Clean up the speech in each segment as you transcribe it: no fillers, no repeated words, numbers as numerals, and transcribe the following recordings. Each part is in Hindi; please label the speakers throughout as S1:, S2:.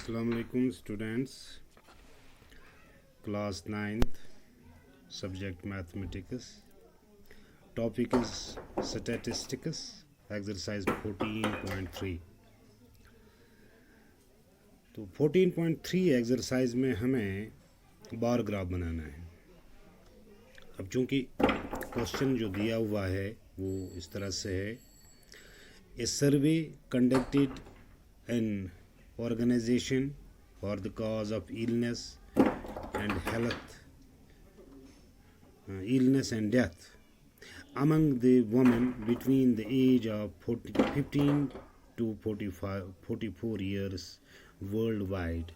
S1: Assalamu alaikum students, class 9th, subject mathematics, topic is statistics, exercise 14.3। तो 14.3 एक्सरसाइज में हमें बार ग्राफ बनाना है। अब चूंकि क्वेश्चन जो दिया हुआ है वो इस तरह से है, a survey conducted in organization for the cause of illness and health, illness and death among the women between the age of 15 to 44 years worldwide,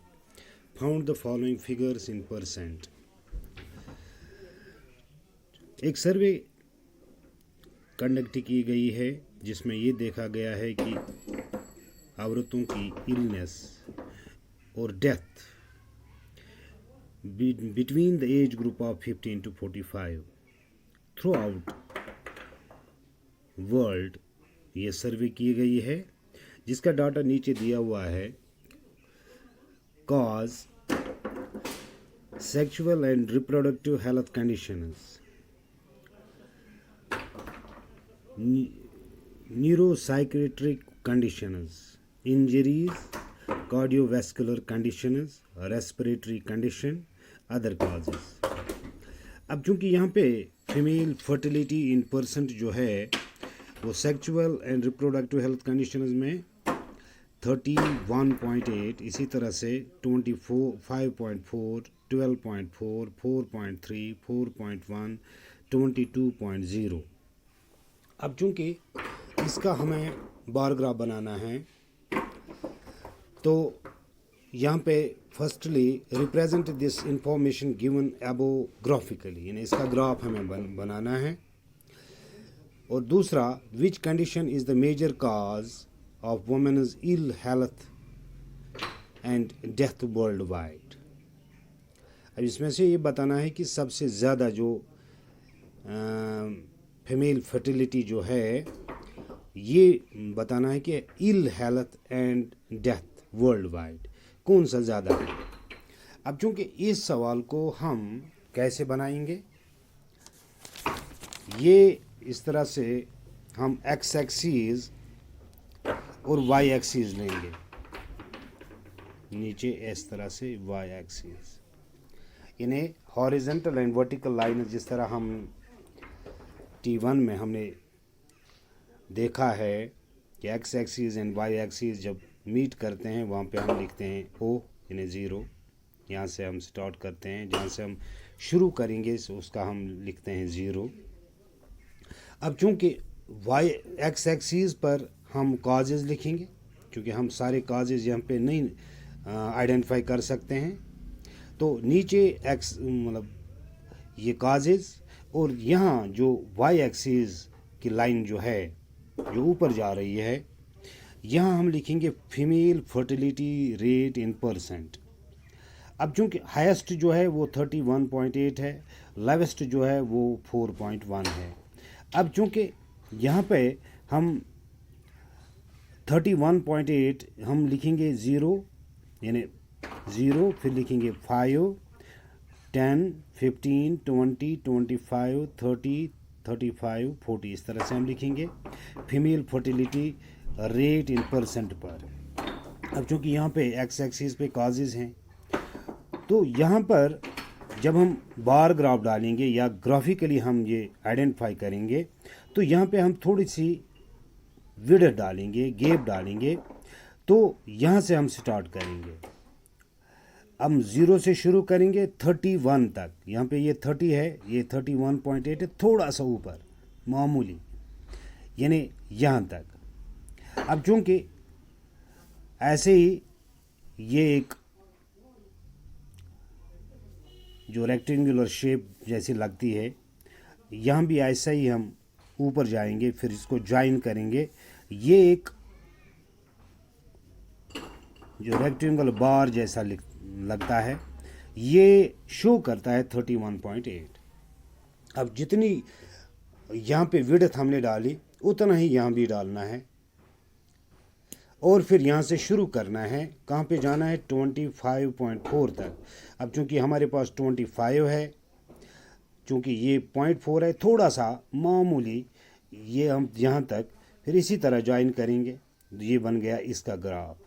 S1: found the following figures in percent। एक सर्वे कंडक्ट की गई है जिसमें ये देखा गया है कि औरतों की इलनेस और death between the age group of 15 to 45 through out world ये सर्वे की गई है, जिसका डाटा नीचे दिया हुआ है। Cause sexual and reproductive health conditions, neuropsychiatric conditions, injuries, cardiovascular conditions, respiratory condition, other causes। अब चूंकि यहाँ पे फीमेल फर्टिलिटी इन परसेंट जो है वो sexual and reproductive health conditions में 31.8, इसी तरह से 24, 5.4, 12.4, 4.3, 4.1, 22.0। अब चूंकि इसका हमें बार ग्राफ बनाना है तो यहाँ पे firstly represent this information given above graphically, यानी इसका ग्राफ हमें बनाना है। और दूसरा, which condition is the major cause of women's ill health and death worldwide. अब इसमें से ये बताना है कि सबसे ज़्यादा जो फीमेल फर्टिलिटी जो है ये बताना है कि ill health and death worldwide कौन सा ज़्यादा है। अब चूंकि इस सवाल को हम कैसे बनाएंगे, ये इस तरह से हम एक्स एक्सिस और वाई एक्सिस लेंगे, नीचे इस तरह से वाई एक्सिस, इन्हें हॉरिजॉन्टल एंड वर्टिकल लाइन जिस तरह हम T1 में हमने देखा है कि X axis and Y axis जब मीट करते हैं वहाँ पे हम लिखते हैं O यानी 0। यहाँ से हम स्टार्ट करते हैं, जहाँ से हम शुरू करेंगे उसका हम लिखते हैं 0। अब चूँकि वाई एक्स एक्सिस पर हम काजेज़ लिखेंगे, क्योंकि हम सारे काजेज़ यहाँ पे नहीं आइडेंटिफाई कर सकते हैं, तो नीचे एक्स मतलब ये काजेज़, और यहाँ जो वाई एक्सिस की लाइन जो है जो ऊपर जा रही है, यहाँ हम लिखेंगे female fertility rate in percent. अब चूँकि हाईएस्ट जो है वो 31.8 है, लोवेस्ट जो है वो 4.1 है। अब चूँकि यहाँ पे हम 31.8 हम लिखेंगे 0, यानी 0, फिर लिखेंगे 5, 10, 15, 20, 25, 30, 35, 40, इस तरह से हम लिखेंगे female fertility rate in percent पर। अब चूँकि यहाँ पे एक्स एक्सिस पे काजेज़ हैं, तो यहाँ पर जब हम बार ग्राफ डालेंगे या ग्राफिकली हम ये आइडेंटिफाई करेंगे, तो यहाँ पे हम थोड़ी सी विड्थ डालेंगे, गैप डालेंगे। तो यहाँ से हम स्टार्ट करेंगे, हम 0 से शुरू करेंगे 31 तक। यहाँ पे ये 30 है, ये 31.8 है, थोड़ा सा ऊपर मामूली, यानी यहाँ तक। अब चूँकि ऐसे ही ये एक जो रेक्टेंगुलर शेप जैसी लगती है, यहाँ भी ऐसा ही हम ऊपर जाएंगे, फिर इसको ज्वाइन करेंगे। ये एक जो रेक्टेंगुलर बार जैसा लगता है, ये शो करता है 31.8। अब जितनी यहाँ पे विड्थ हमने डाली उतना ही यहाँ भी डालना है। और फिर यहाँ से शुरू करना है, कहाँ पे जाना है 25.4 तक। अब चूंकि हमारे पास 25 है, चूंकि ये 0.4 है, थोड़ा सा मामूली, ये हम यहाँ तक फिर इसी तरह ज्वाइन करेंगे, ये बन गया इसका ग्राफ।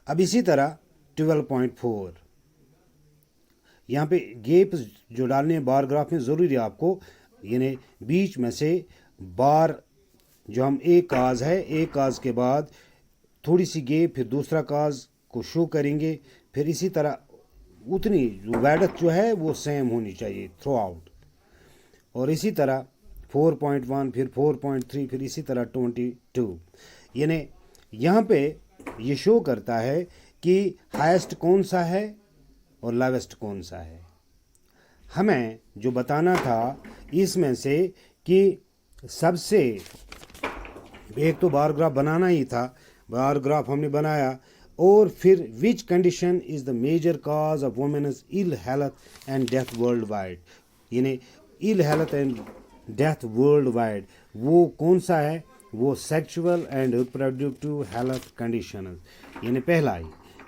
S1: अब इसी तरह 12.4, यहाँ पे गैप जो डालने हैं बार ग्राफ में ज़रूरी है आपको, यानी बीच में से बार जो हम एक काज है, एक काज के बाद थोड़ी सी गैप, फिर दूसरा काज को शो करेंगे, फिर इसी तरह उतनी वैडथ जो है वो सेम होनी चाहिए थ्रू आउट। और इसी तरह 4.1, फिर 4.3, फिर इसी तरह 22। यानी यहाँ पे ये शो करता है कि हाईएस्ट कौन सा है और लोवेस्ट कौन सा है। हमें जो बताना था इसमें से कि सबसे एक तो बार ग्राफ बनाना ही था, बार ग्राफ हमने बनाया, और फिर which condition is the major cause of women's ill health and death worldwide. यानी ill health and death worldwide वो कौन सा है, वो sexual and reproductive health condition. यानी पहला ही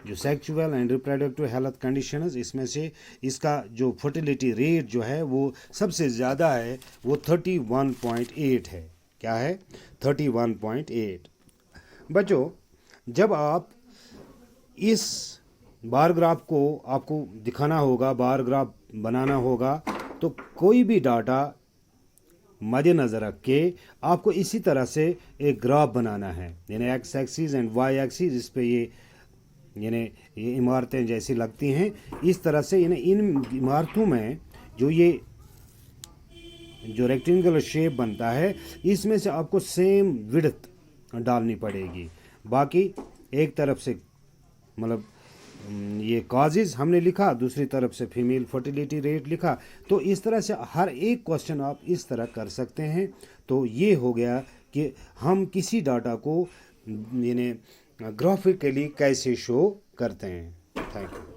S1: जो sexual and reproductive health conditions, इसमें से इसका जो फर्टिलिटी रेट जो है वो सबसे ज़्यादा है, वो 31.8 है। क्या है? 31.8। बच्चों, जब आप इस बार ग्राफ को आपको दिखाना होगा, बार ग्राफ बनाना होगा, तो कोई भी डाटा मद्देनज़र रख के आपको इसी तरह से एक ग्राफ बनाना है। यानी X axis and Y axis, इस पे यानी ये इमारतें जैसी लगती हैं, इस तरह से। यानी इन इमारतों में जो रेक्टेंगुलर शेप बनता है, इसमें से आपको सेम विड्थ डालनी पड़ेगी। बाकी एक तरफ से मतलब ये काजेज हमने लिखा, दूसरी तरफ से फीमेल फर्टिलिटी रेट लिखा। तो इस तरह से हर एक क्वेश्चन आप इस तरह कर सकते हैं। तो ये हो गया कि हम किसी डाटा को यानी ग्राफिकली कैसे शो करते हैं। Thank you.